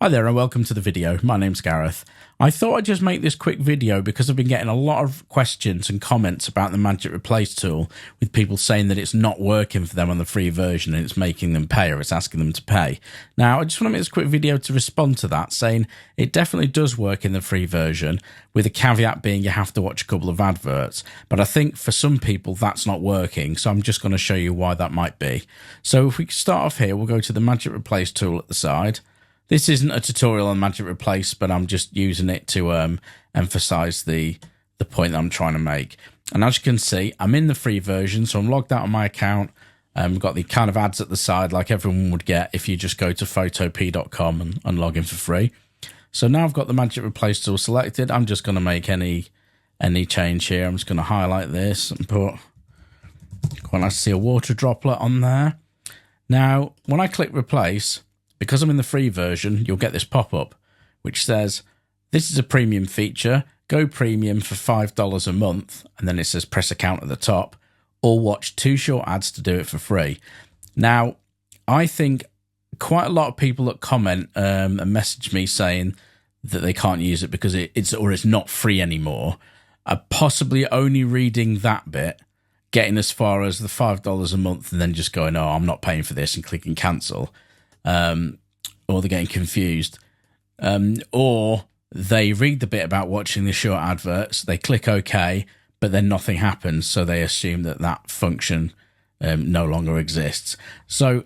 Hi there and welcome to the video. My name's Gareth. I thought I'd just make this quick video because I've been getting a lot of questions and comments about the Magic Replace tool, with people saying that it's not working for them on the free version and it's making them pay, or it's asking them to pay. Now, I just want to make this quick video to respond to that, saying it definitely does work in the free version, with a caveat being you have to watch a couple of adverts. But I think for some people that's not working, so I'm just going to show you why that might be. So if we start off here, we'll go to the Magic Replace tool at the side. This isn't a tutorial on Magic Replace, but I'm just using it to emphasize the point that I'm trying to make. And as you can see, I'm in the free version, so I'm logged out on my account. I've got the kind of ads at the side like everyone would get if you just go to photopea.com and log in for free. So now I've got the Magic Replace tool selected. I'm just going to make any change here. I'm just going to highlight this and put, quite nice to see a water droplet on there. Now, when I click replace, because I'm in the free version, you'll get this pop-up which says, this is a premium feature, go premium for $5 a month, and then it says press account at the top, or watch 2 short ads to do it for free. Now, I think quite a lot of people that comment and message me saying that they can't use it because it's not free anymore, are possibly only reading that bit, getting as far as the $5 a month, and then just going, oh, I'm not paying for this, and clicking cancel. Or they're getting confused, or they read the bit about watching the short adverts, they click OK, but then nothing happens, so they assume that that function no longer exists. So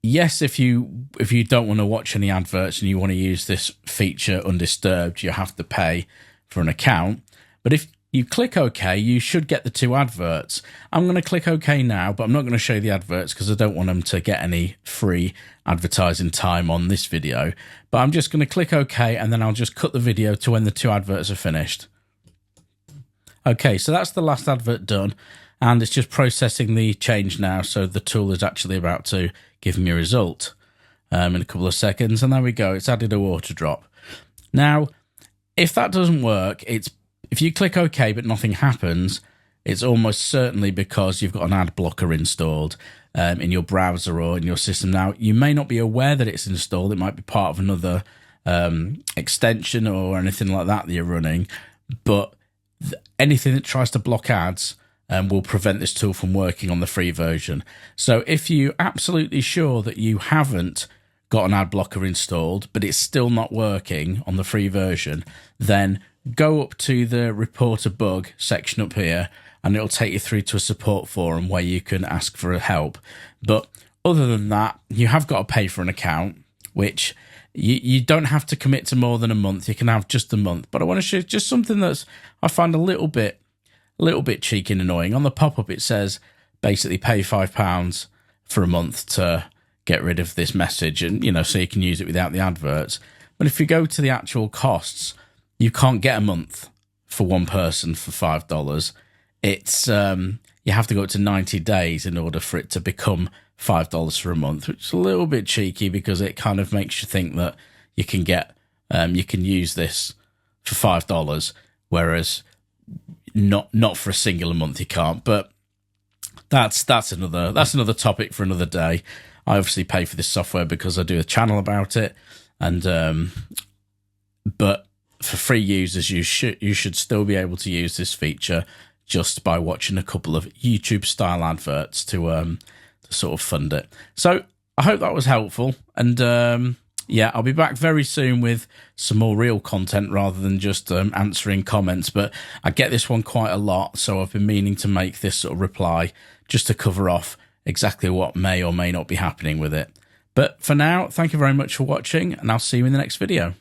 yes, if you don't want to watch any adverts and you want to use this feature undisturbed, you have to pay for an account. But if you click OK, you should get the 2 adverts. I'm going to click OK now, but I'm not going to show you the adverts because I don't want them to get any free advertising time on this video. But I'm just going to click OK, and then I'll just cut the video to when the 2 adverts are finished. Okay, so that's the last advert done, and it's just processing the change now. So the tool is actually about to give me a result in a couple of seconds. And there we go. It's added a water drop. Now, if that doesn't work, if you click OK but nothing happens, it's almost certainly because you've got an ad blocker installed in your browser or in your system. Now, you may not be aware that it's installed. It might be part of another extension or anything like that you're running. But anything that tries to block ads will prevent this tool from working on the free version. So if you're absolutely sure that you haven't got an ad blocker installed, but it's still not working on the free version, then go up to the report a bug section up here, and it'll take you through to a support forum where you can ask for help. But other than that, you have got to pay for an account, which you don't have to commit to more than a month. You can have just a month. But I want to show just something that's I find a little bit cheeky and annoying. On the pop-up it says basically pay £5 for a month to get rid of this message, and so you can use it without the adverts. But if you go to the actual costs, you can't get a month for one person for $5. It's you have to go up to 90 days in order for it to become $5 for a month, which is a little bit cheeky because it kind of makes you think that you can get you can use this for $5, whereas not for a singular month you can't. But that's another topic for another day. I obviously pay for this software because I do a channel about it, and but for free users, you should still be able to use this feature just by watching a couple of YouTube style adverts to sort of fund it. So I hope that was helpful, and yeah, I'll be back very soon with some more real content rather than just answering comments. But I get this one quite a lot, so I've been meaning to make this sort of reply just to cover off exactly what may or may not be happening with it. But for now, thank you very much for watching, and I'll see you in the next video.